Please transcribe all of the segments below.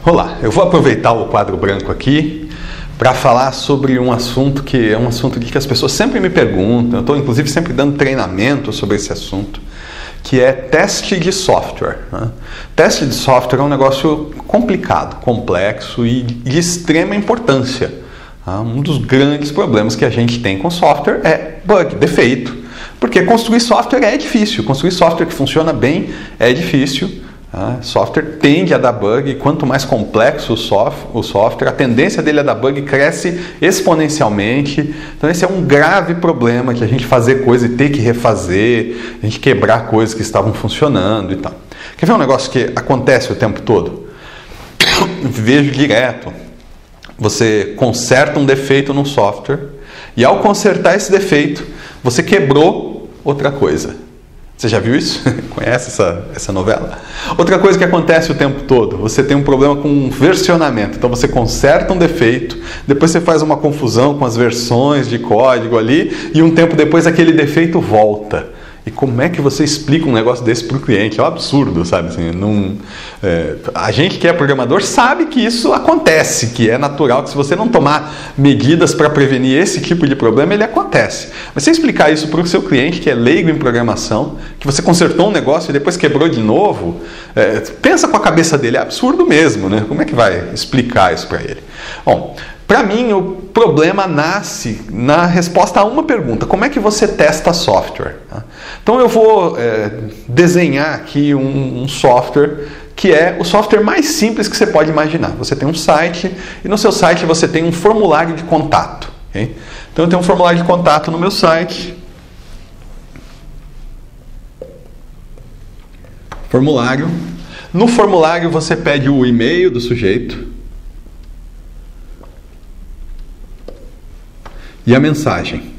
Olá, eu vou aproveitar o quadro branco aqui para falar sobre um assunto que é um assunto que as pessoas sempre me perguntam. Eu estou inclusive sempre dando treinamento sobre esse assunto, que é teste de software. Teste de software é um negócio complicado, complexo e de extrema importância. Um dos grandes problemas que a gente tem com software é bug, defeito. Porque construir software é difícil, construir software que funciona bem é difícil. Software tende a dar bug, e quanto mais complexo o software, a tendência dele a dar bug cresce exponencialmente. Então esse é um grave problema, que a gente fazer coisa e ter que refazer, a gente quebrar coisas que estavam funcionando e tal. Quer ver um negócio que acontece o tempo todo? Vejo direto. Você conserta um defeito no software e ao consertar esse defeito, você quebrou outra coisa. Você já viu isso? Conhece essa novela? Outra coisa que acontece o tempo todo, você tem um problema com versionamento. Então você conserta um defeito, depois você faz uma confusão com as versões de código ali, e um tempo depois aquele defeito volta. E como é que você explica um negócio desse para o cliente? É um absurdo, sabe? Assim, a gente que é programador sabe que isso acontece, que é natural, que se você não tomar medidas para prevenir esse tipo de problema, ele acontece. Mas você explicar isso para o seu cliente, que é leigo em programação, que você consertou um negócio e depois quebrou de novo, pensa com a cabeça dele, é absurdo mesmo, né? Como é que vai explicar isso para ele? Bom, para mim, o problema nasce na resposta a uma pergunta: como é que você testa software? Então eu vou desenhar aqui um software que é o software mais simples que você pode imaginar. Você tem um site e no seu site você tem um formulário de contato. Okay? Então eu tenho um formulário de contato no meu site. Formulário. No formulário você pede o e-mail do sujeito e a mensagem.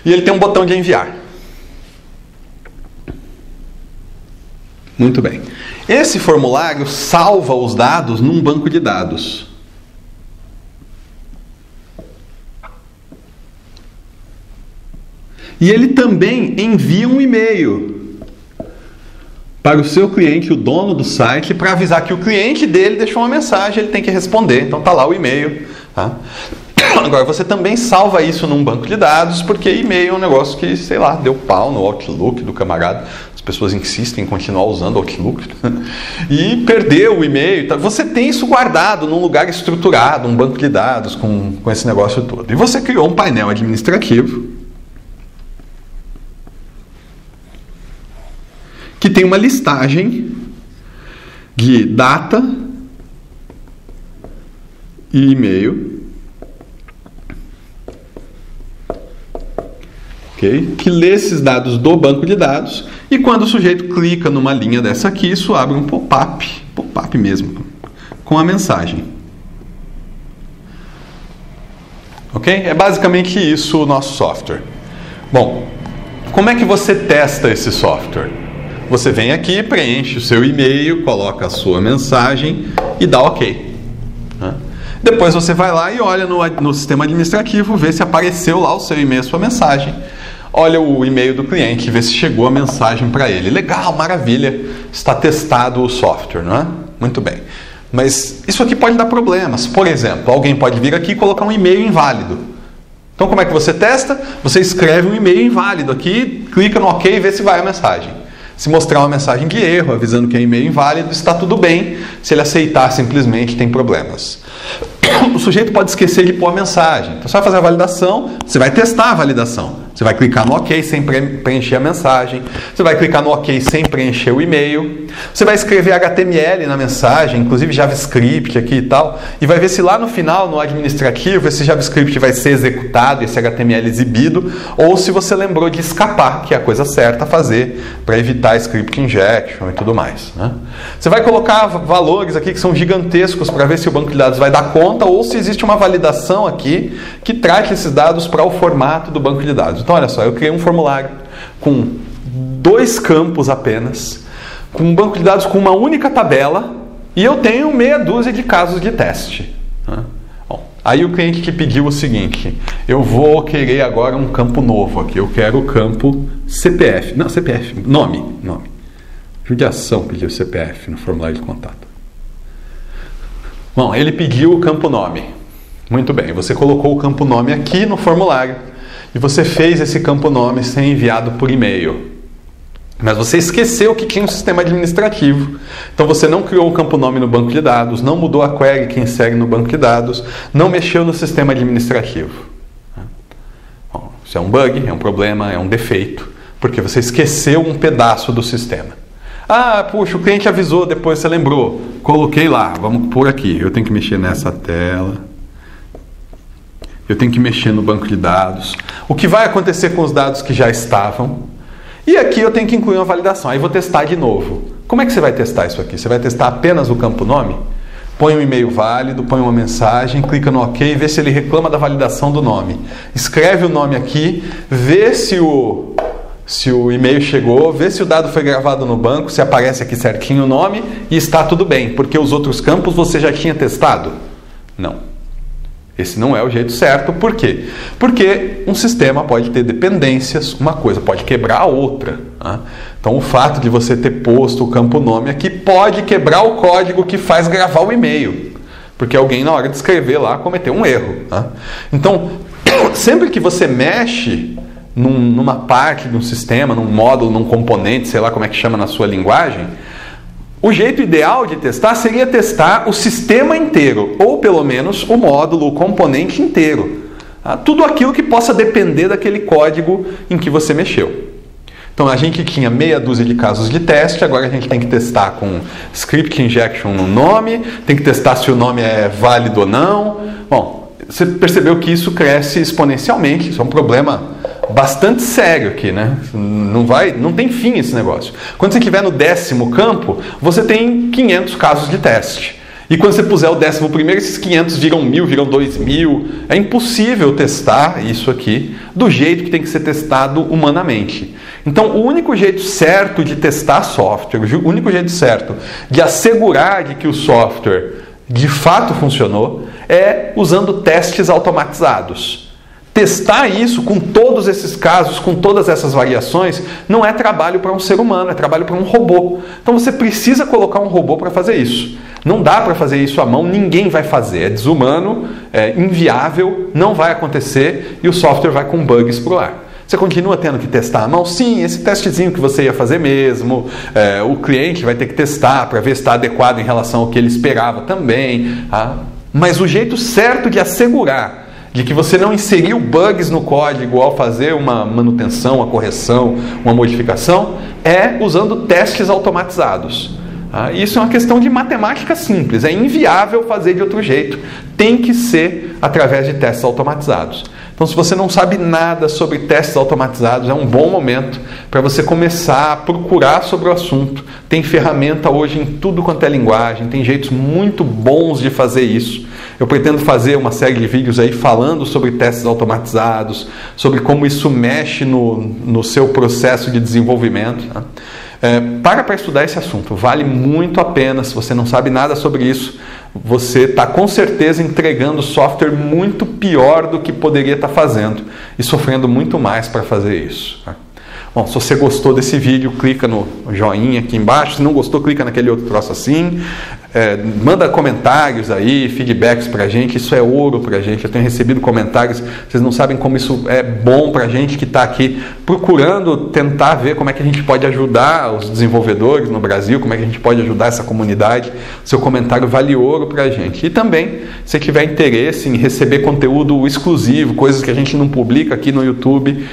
E ele tem um botão de enviar. Muito bem. Esse formulário salva os dados num banco de dados. E ele também envia um e-mail para o seu cliente, o dono do site, para avisar que o cliente dele deixou uma mensagem, ele tem que responder. Então está lá o e-mail. Tá? Agora, você também salva isso num banco de dados, porque e-mail é um negócio que, sei lá, deu pau no Outlook do camarada. As pessoas insistem em continuar usando o Outlook. E perdeu o e-mail. Tá? Você tem isso guardado num lugar estruturado, um banco de dados com esse negócio todo. E você criou um painel administrativo que tem uma listagem de data e e-mail, okay? Que lê esses dados do banco de dados, e quando o sujeito clica numa linha dessa aqui, isso abre um pop-up mesmo, com a mensagem. Ok? É basicamente isso o nosso software. Bom, como é que você testa esse software? Você vem aqui, preenche o seu e-mail, coloca a sua mensagem e dá OK. Depois você vai lá e olha no sistema administrativo, vê se apareceu lá o seu e-mail, a sua mensagem. Olha o e-mail do cliente, vê se chegou a mensagem para ele. Legal, maravilha, está testado o software, não é? Muito bem. Mas isso aqui pode dar problemas. Por exemplo, alguém pode vir aqui e colocar um e-mail inválido. Então como é que você testa? Você escreve um e-mail inválido aqui, clica no OK e vê se vai a mensagem. Se mostrar uma mensagem de erro, avisando que é e-mail inválido, está tudo bem. Se ele aceitar, simplesmente tem problemas. O sujeito pode esquecer de pôr a mensagem. Então você vai fazer a validação, você vai testar a validação. Você vai clicar no OK sem preencher a mensagem. Você vai clicar no OK sem preencher o e-mail. Você vai escrever HTML na mensagem, inclusive JavaScript aqui e tal. E vai ver se lá no final, no administrativo, esse JavaScript vai ser executado, esse HTML exibido, ou se você lembrou de escapar, que é a coisa certa a fazer para evitar script injection e tudo mais. Né? Você vai colocar valores aqui que são gigantescos para ver se o banco de dados vai dar conta, ou se existe uma validação aqui que trate esses dados para o formato do banco de dados. Então, olha só, eu criei um formulário com 2 campos apenas, com um banco de dados com uma única tabela, e eu tenho meia dúzia de casos de teste. Bom, Aí o cliente que pediu o seguinte: eu vou querer agora um campo novo aqui, eu quero o campo CPF, não, CPF, nome. Judiação pediu CPF no formulário de contato. Bom, ele pediu o campo nome. Muito bem, você colocou o campo nome aqui no formulário e você fez esse campo nome ser enviado por e-mail. Mas você esqueceu que tinha um sistema administrativo. Então você não criou o campo nome no banco de dados, não mudou a query que insere no banco de dados, não mexeu no sistema administrativo. Bom, isso é um bug, é um problema, é um defeito, porque você esqueceu um pedaço do sistema. Ah, puxa, o cliente avisou, depois você lembrou. Coloquei lá, vamos por aqui. Eu tenho que mexer nessa tela. Eu tenho que mexer no banco de dados. O que vai acontecer com os dados que já estavam? E aqui eu tenho que incluir uma validação. Aí vou testar de novo. Como é que você vai testar isso aqui? Você vai testar apenas o campo nome? Põe um e-mail válido, põe uma mensagem, clica no OK e vê se ele reclama da validação do nome. Escreve o nome aqui, vê se o e-mail chegou, vê se o dado foi gravado no banco, se aparece aqui certinho o nome e está tudo bem, porque os outros campos você já tinha testado? Não. Esse não é o jeito certo. Por quê? Porque um sistema pode ter dependências, uma coisa pode quebrar a outra. Tá? Então o fato de você ter posto o campo nome aqui pode quebrar o código que faz gravar o e-mail, porque alguém na hora de escrever lá cometeu um erro. Tá? Então, sempre que você mexe numa parte de um sistema, num módulo, num componente, sei lá como é que chama na sua linguagem, o jeito ideal de testar seria testar o sistema inteiro, ou pelo menos o módulo, o componente inteiro. Tá? Tudo aquilo que possa depender daquele código em que você mexeu. Então a gente tinha meia dúzia de casos de teste, agora a gente tem que testar com script injection no nome, tem que testar se o nome é válido ou não. Bom, você percebeu que isso cresce exponencialmente, isso é um problema bastante sério aqui, né? Não tem fim esse negócio. Quando você estiver no 10º campo, você tem 500 casos de teste. E quando você puser o 11º, esses 500 viram 1000, viram 2000. É impossível testar isso aqui do jeito que tem que ser testado humanamente. Então, o único jeito certo de testar software, o único jeito certo de assegurar de que o software de fato funcionou, é usando testes automatizados. Testar isso com todos esses casos, com todas essas variações, não é trabalho para um ser humano, é trabalho para um robô. Então você precisa colocar um robô para fazer isso. Não dá para fazer isso à mão, ninguém vai fazer. É desumano, é inviável, não vai acontecer e o software vai com bugs para o ar. Você continua tendo que testar à mão? Sim, esse testezinho que você ia fazer mesmo. O cliente vai ter que testar para ver se está adequado em relação ao que ele esperava também. Tá? Mas o jeito certo de assegurar de que você não inseriu bugs no código ao fazer uma manutenção, uma correção, uma modificação, é usando testes automatizados. Isso é uma questão de matemática simples, é inviável fazer de outro jeito, tem que ser através de testes automatizados. Então, se você não sabe nada sobre testes automatizados, é um bom momento para você começar a procurar sobre o assunto. Tem ferramenta hoje em tudo quanto é linguagem, tem jeitos muito bons de fazer isso. Eu pretendo fazer uma série de vídeos aí falando sobre testes automatizados, sobre como isso mexe no seu processo de desenvolvimento. Tá? Para estudar esse assunto, vale muito a pena. Se você não sabe nada sobre isso, você está com certeza entregando software muito pior do que poderia estar fazendo e sofrendo muito mais para fazer isso. Tá? Bom, se você gostou desse vídeo, clica no joinha aqui embaixo. Se não gostou, clica naquele outro troço assim. Manda comentários aí, feedbacks pra gente. Isso é ouro pra gente. Eu tenho recebido comentários. Vocês não sabem como isso é bom pra gente que está aqui procurando tentar ver como é que a gente pode ajudar os desenvolvedores no Brasil, como é que a gente pode ajudar essa comunidade. Seu comentário vale ouro pra gente. E também, se tiver interesse em receber conteúdo exclusivo, coisas que a gente não publica aqui no YouTube,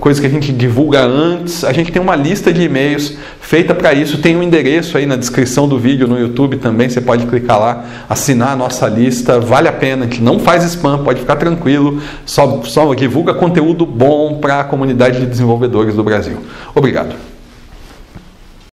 coisas que a gente divulga antes, a gente tem uma lista de e-mails feita para isso. Tem um endereço aí na descrição do vídeo no YouTube também, você pode clicar lá, assinar a nossa lista, vale a pena, a gente não faz spam, pode ficar tranquilo, só divulga conteúdo bom para a comunidade de desenvolvedores do Brasil. Obrigado.